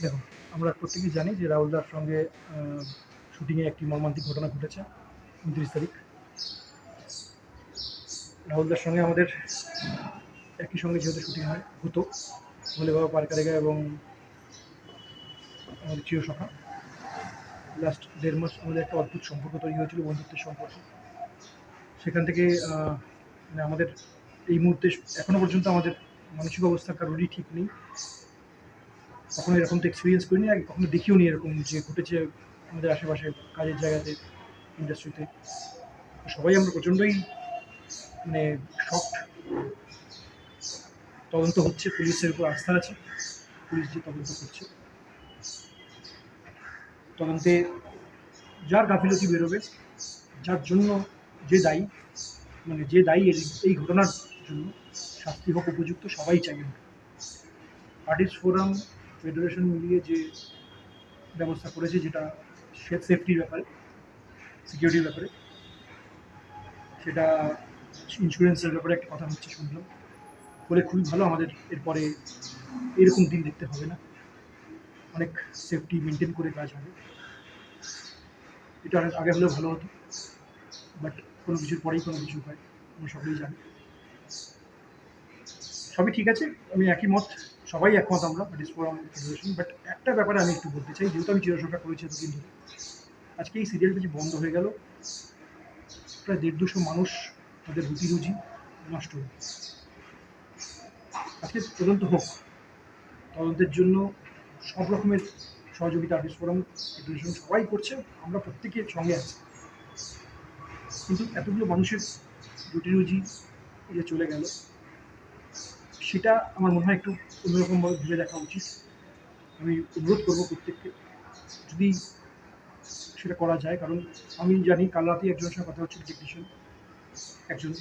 দেখুন, আমরা প্রত্যেকেই জানি যে রাহুলদার সঙ্গে শুটিংয়ে একটি মর্মান্তিক ঘটনা ঘটেছে ২৯ তারিখ। রাহুলদার সঙ্গে আমাদের একই সঙ্গে যেহেতু শুটিং হতো ভোলে বাবা পারকারেগা এবং আমাদের চিরসখা, লাস্ট ১.৫ মাস আমাদের একটা অদ্ভুত সম্পর্ক তৈরি হয়েছিল, বন্ধুত্বের সম্পর্ক। সেখান থেকে মানে আমাদের এই মুহূর্তে এখনও পর্যন্ত আমাদের মানসিক অবস্থা কারোরই ঠিক নেই। কখনো এরকম তো এক্সপিরিয়েন্স করিনি, আর কখনো দেখিও নি এরকম যে ঘটেছে আমাদের আশেপাশে, কাজের জায়গাতে, ইন্ডাস্ট্রিতে। সবাই আমরা প্রচণ্ডই মানে শকড। তদন্ত হচ্ছে, পুলিশের উপর আস্থা আছে, পুলিশ যে তদন্ত করছে, তদন্তে যার গাফিলতি বেরোবে, যার জন্য যে দায়ী, মানে যে দায়ী এই ঘটনার জন্য শাস্তি হোক উপযুক্ত, সবাই চাই আমরা। আর্টিস্ট ফোরাম, ফেডারেশন মিলিয়ে যে ব্যবস্থা করেছে, যেটা সেফটির ব্যাপারে, সিকিউরিটির ব্যাপারে, সেটা ইন্স্যুরেন্সের ব্যাপারে একটা কথা হচ্ছে শুনলাম, বলে খুবই ভালো। আমাদের এরপরে এরকম দিন দেখতে হবে না, অনেক সেফটি মেনটেন করে কাজ হবে। এটা অনেক আগে হলেও ভালো হতো, বাট কোনো কিছুর পরেই কোনো কিছু হয়, আমরা সকলেই জানি। সবই ঠিক আছে, আমি একই মত, সবাই একমত আমরা আর্টিস্ট ফোরাম, ফেডারেশন। বাট একটা ব্যাপারে আমি একটু বলতে চাই, যেহেতু আমি চিরসখা করেছি এতদিন ধরে, আজকে এই সিরিয়ালটা যে বন্ধ হয়ে গেল, প্রায় ১৫০ মানুষ তাদের রুটি রুজি নষ্ট হল। আজকে তদন্ত হোক, তদন্তের জন্য সব রকমের সহযোগিতা আর্টিস্ট ফোরাম, ফেডারেশন সবাই করছে, আমরা প্রত্যেকের সঙ্গে আছি। কিন্তু এতগুলো মানুষের রুটি রুজি যে চলে গেল, সেটা আমার মনে হয় একটু অন্যরকমভাবে ভেবে দেখা উচিত। আমি অনুরোধ করবো প্রত্যেককে, যদি সেটা করা যায়। কারণ আমি জানি কাল রাতেই একজনের সঙ্গে কথা হচ্ছিল, টেকনিশিয়ান একজন,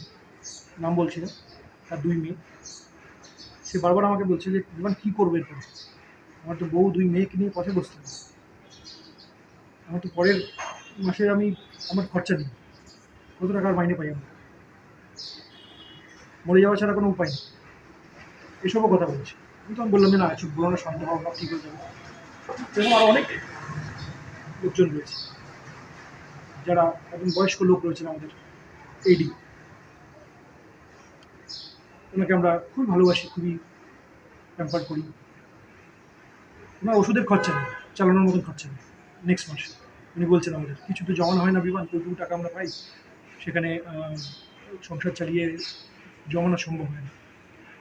নাম বলছি না, তার 2 মেয়ে। সে বারবার আমাকে বলছে যে জীবন কী করবে এরপরে, আমার তো বউ 2 মেয়েকে নিয়ে পথে বসতে হবে, আমার তো পরের মাসে আমি আমার খরচা দিই, কত টাকার মাইনে পাই আমরা, মরে যাওয়া ছাড়া কোনো উপায় নেই, এসবও কথা বলছি। কিন্তু আমি বললাম যে না, এসব বলানো শান্ত হওয়া, সব ঠিক হয়ে যাবে। এরকম আরও অনেক লোকজন রয়েছে, যারা একজন বয়স্ক লোক রয়েছেন আমাদের এডি, ওনাকে আমরা খুবই ভালোবাসি, খুবই প্যাম্পার করি। ওনার ওষুধের খরচা নেই, চালানোর মতন খরচা নেই নেক্সট মাসে। উনি বলছেন আমাদের কিছু তো জমানো হয় না বিমান, কতটুকু টাকা আমরা পাই, সেখানে সংসার চালিয়ে জমানো সম্ভব হয় না।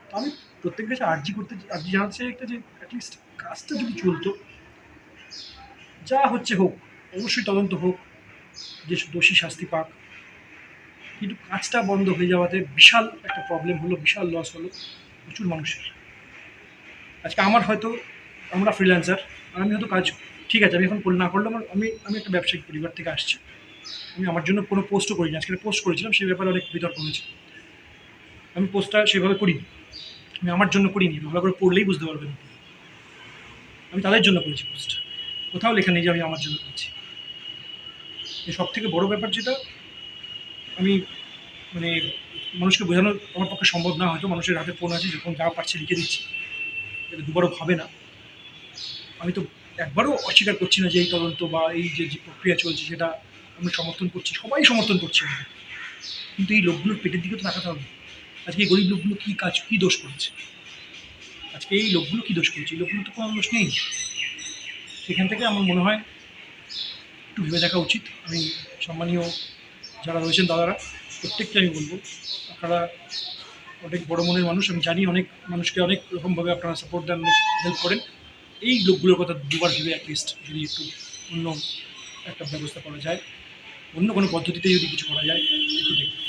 তো আমি প্রত্যেকের কাছে আর্জি জানাতে চাই একটা, যে অ্যাটলিস্ট কাজটা যদি চলতো, যা হচ্ছে হোক, অবশ্যই তদন্ত হোক, যে দোষী শাস্তি পাক, কিন্তু কাজটা বন্ধ হয়ে যাওয়াতে বিশাল একটা প্রবলেম হলো, বিশাল লস হলো প্রচুর মানুষের। আজকে আমার হয়তো, আমরা ফ্রিল্যান্সার, আমি হয়তো কাজ ঠিক আছে, আমি এখন না করলে আমি একটা ব্যবসায়িক পরিবার থেকে আসছি, আমি আমার জন্য কোনো পোস্টও করিনি। আজকে পোস্ট করেছিলাম, সেই ব্যাপারে অনেক বিতর্ক হয়েছে। আমি পোস্টটা সেভাবে করিনি, আমি আমার জন্য করিনি, ভালো করে পড়লেই বুঝতে পারবেন। আমি তাদের জন্য করেছি পোস্ট, কোথাও লেখা নেই যে আমি আমার জন্য করছি। এই সব থেকে বড় ব্যাপার যেটা আমি মানে মানুষকে বোঝানো আমার পক্ষে সম্ভব না, হয়তো মানুষের হাতে ফোন আছে, যখন যা পারছে লিখে দিচ্ছি, এটা দুবারও ভাবে না। আমি তো একবারও অস্বীকার করছি না যে এই তদন্ত বা এই যে প্রক্রিয়া চলছে সেটা আমি সমর্থন করছি, সবাই সমর্থন করছে। কিন্তু এই লোকগুলোর পেটের দিকে তো তাকাতে হবে। আজকে এই গরিব লোকগুলো কী দোষ করেছে, আজকে এই লোকগুলো কী দোষ করেছে, এই লোকগুলো তো কোনো দোষ নেই। সেখান থেকে আমার মনে হয় একটু ভেবে দেখা উচিত। আমি সম্মানীয় যারা রয়েছেন দাদারা, প্রত্যেককে আমি বলবো, আপনারা অনেক বড় মনের মানুষ, আমি জানি অনেক মানুষকে অনেক রকমভাবে আপনারা সাপোর্ট দেন, হেল্প করেন। এই লোকগুলোর কথা দুবার ভেবে অ্যাটলিস্ট যদি একটু অন্য একটা ব্যবস্থা করা যায়, অন্য কোনো পদ্ধতিতে যদি কিছু করা যায়, একটু দেখুন।